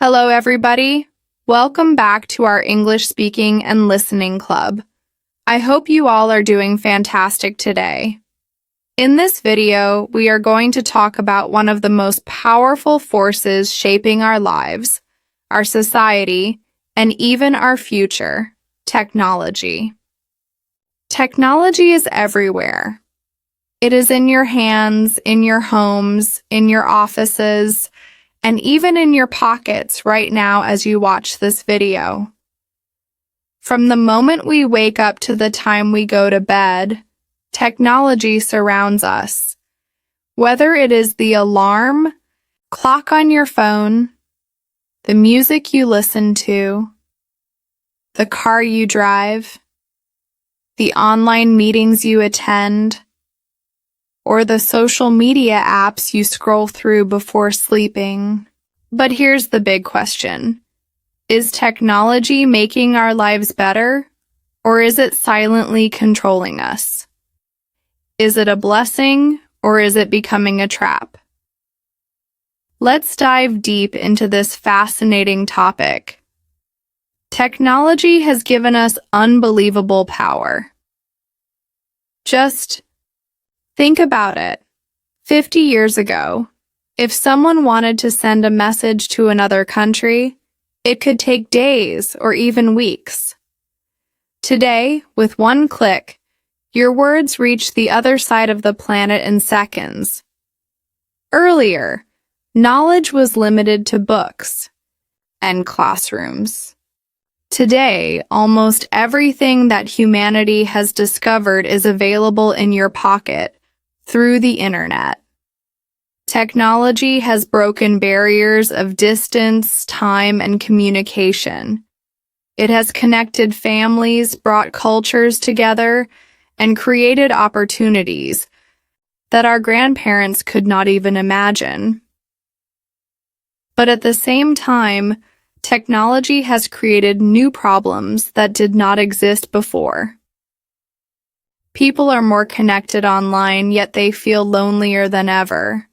Hello, everybody. Welcome back to our English speaking and listening club. I hope you all are doing fantastic today. In this video, we are going to talk about one of the most powerful forces shaping our lives, our society, and even our future, technology. Technology is everywhere. It is in your hands, in your homes, in your offices, and even in your pockets right now as you watch this video. From the moment we wake up to the time we go to bed, technology surrounds us. Whether it is the alarm, clock on your phone, the music you listen to, the car you drive, the online meetings you attend, or the social media apps you scroll through before sleeping. But here's the big question. Is technology making our lives better, or is it silently controlling us? Is it a blessing, or is it becoming a trap? Let's dive deep into this fascinating topic. Technology has given us unbelievable power. Just think about it. 50 years ago, if someone wanted to send a message to another country, it could take days or even weeks. Today, with one click, your words reach the other side of the planet in seconds. Earlier, knowledge was limited to books and classrooms. Today, almost everything that humanity has discovered is available in your pocket through the internet. Technology has broken barriers of distance, time, and communication. It has connected families, brought cultures together, and created opportunities that our grandparents could not even imagine. But at the same time, technology has created new problems that did not exist before. People are more connected online, yet they feel lonelier than ever.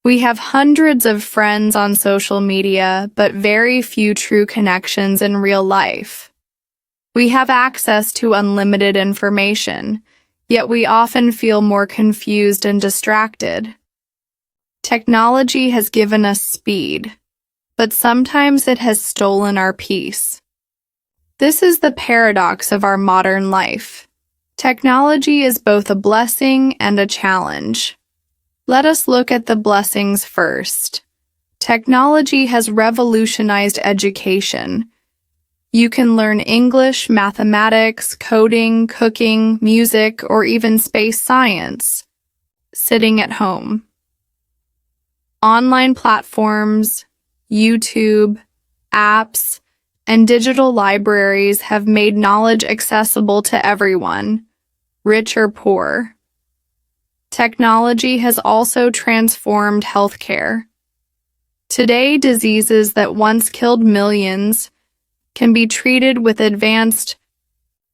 We have hundreds of friends on social media, but very few true connections in real life. We have access to unlimited information, yet we often feel more confused and distracted. Technology has given us speed, but sometimes it has stolen our peace. This is the paradox of our modern life. Technology is both a blessing and a challenge. Let us look at the blessings first. Technology has revolutionized education. You can learn English, mathematics, coding, cooking, music, or even space science, sitting at home. Online platforms, YouTube, apps, and digital libraries have made knowledge accessible to everyone, rich or poor. Technology has also transformed healthcare. Today, diseases that once killed millions can be treated with advanced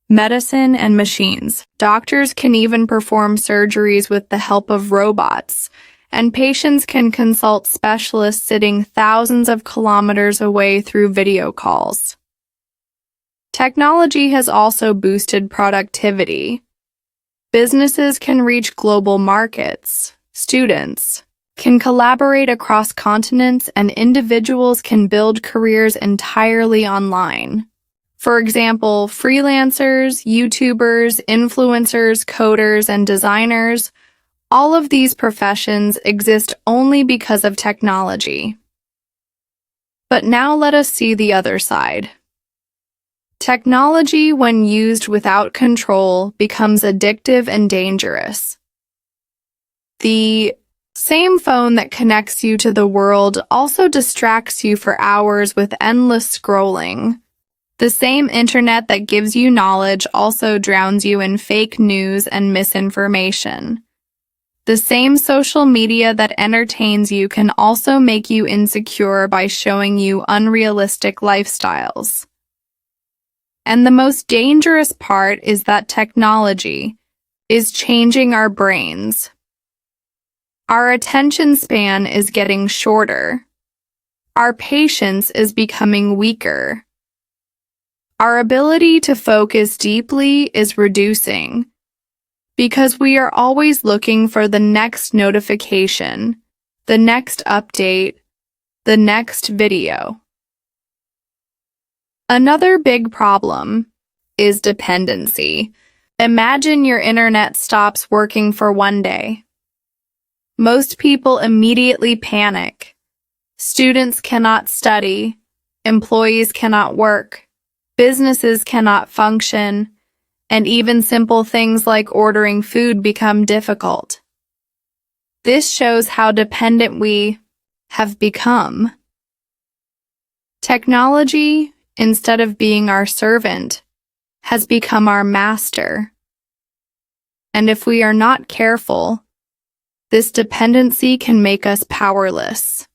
medicine and machines. Doctors can even perform surgeries with the help of robots, and patients can consult specialists sitting thousands of kilometers away through video calls. Technology has also boosted productivity. Businesses can reach global markets, students can collaborate across continents, and individuals can build careers entirely online. For example, freelancers, YouTubers, influencers, coders, and designers, all of these professions exist only because of technology. But now let us see the other side. Technology, when used without control, becomes addictive and dangerous. The same phone that connects you to the world also distracts you for hours with endless scrolling. The same internet that gives you knowledge also drowns you in fake news and misinformation. The same social media that entertains you can also make you insecure by showing you unrealistic lifestyles. And the most dangerous part is that technology is changing our brains. Our attention span is getting shorter. Our patience is becoming weaker. Our ability to focus deeply is reducing because we are always looking for the next notification, the next update, the next video. Another big problem is dependency. Imagine your internet stops working for one day. Most people immediately panic. Students cannot study, employees cannot work, businesses cannot function, and even simple things like ordering food become difficult. This shows how dependent we have become. Technology, instead of being our servant, has become our master. And if we are not careful, this dependency can make us powerless.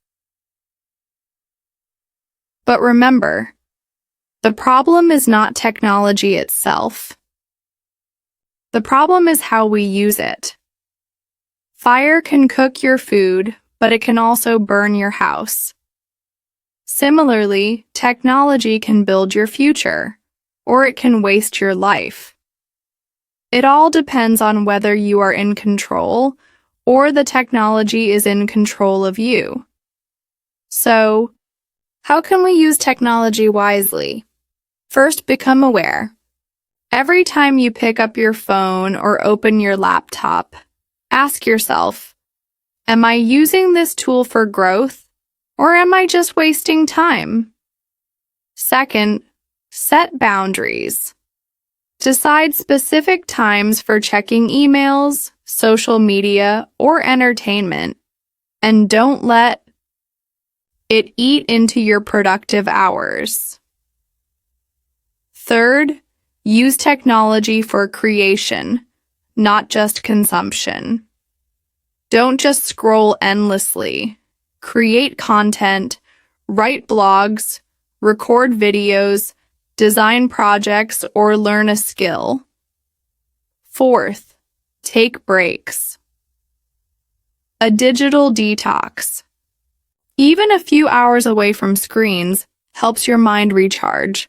But remember, the problem is not technology itself. The problem is how we use it. Fire can cook your food, but it can also burn your house. Similarly, technology can build your future, or it can waste your life. It all depends on whether you are in control or the technology is in control of you. So, how can we use technology wisely? First, become aware. Every time you pick up your phone or open your laptop, ask yourself, am I using this tool for growth, or am I just wasting time? Second, set boundaries. Decide specific times for checking emails, social media, or entertainment, and don't let it eat into your productive hours. Third, use technology for creation, not just consumption. Don't just scroll endlessly. Create content, write blogs, record videos, design projects, or learn a skill. Fourth, take breaks. A digital detox. Even a few hours away from screens helps your mind recharge.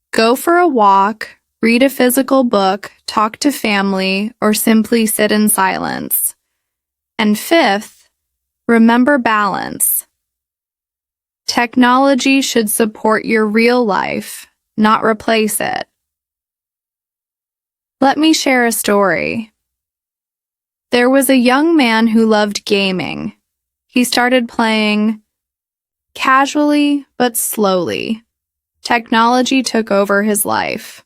Go for a walk, read a physical book, talk to family, or simply sit in silence. And fifth, remember balance. Technology should support your real life, not replace it. Let me share a story. There was a young man who loved gaming. He started playing casually but slowly. Technology took over his life.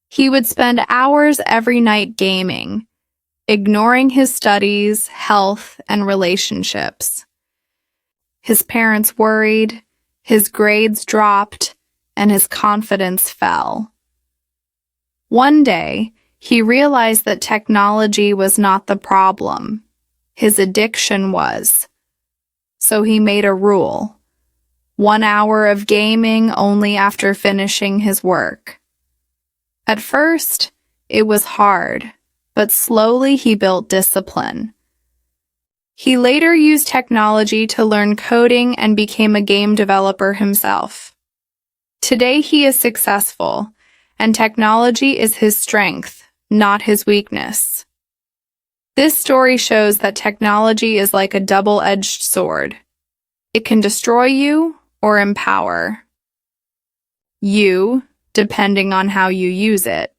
He would spend hours every night gaming, ignoring his studies, health, and relationships. His parents worried, his grades dropped, and his confidence fell. One day, he realized that technology was not the problem. His addiction was. So he made a rule: 1 hour of gaming only after finishing his work. At first, it was hard, but slowly he built discipline. He later used technology to learn coding and became a game developer himself. Today he is successful, and technology is his strength, not his weakness. This story shows that technology is like a double-edged sword. It can destroy you or empower you, depending on how you use it.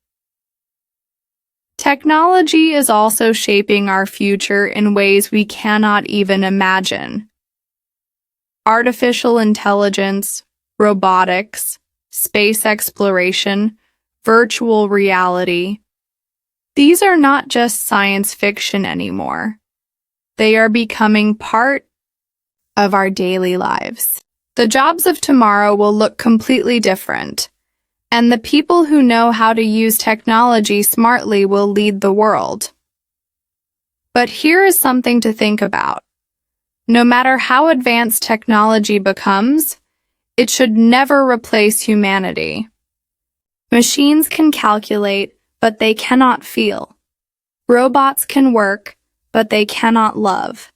Technology is also shaping our future in ways we cannot even imagine. Artificial intelligence, robotics, space exploration, virtual reality. These are not just science fiction anymore. They are becoming part of our daily lives. The jobs of tomorrow will look completely different, and the people who know how to use technology smartly will lead the world. But here is something to think about. No matter how advanced technology becomes, it should never replace humanity. Machines can calculate, but they cannot feel. Robots can work, but they cannot love.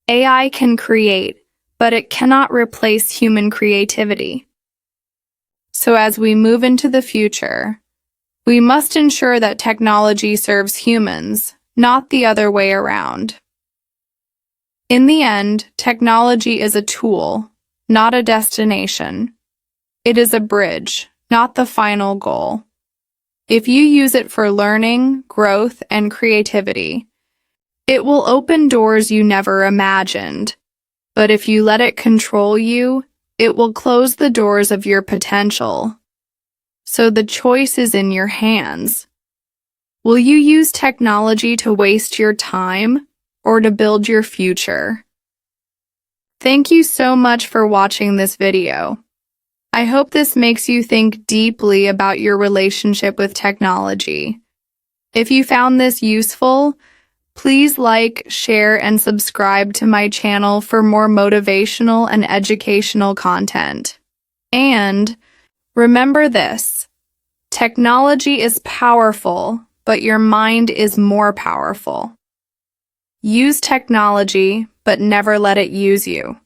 AI can create, but it cannot replace human creativity. So as we move into the future, we must ensure that technology serves humans, not the other way around. In the end, technology is a tool, not a destination. It is a bridge, not the final goal. If you use it for learning, growth, and creativity, it will open doors you never imagined. But if you let it control you, it will close the doors of your potential. So the choice is in your hands. Will you use technology to waste your time or to build your future? Thank you so much for watching this video. I hope this makes you think deeply about your relationship with technology. If you found this useful, please like, share, and subscribe to my channel for more motivational and educational content. And remember this, technology is powerful, but your mind is more powerful. Use technology, but never let it use you.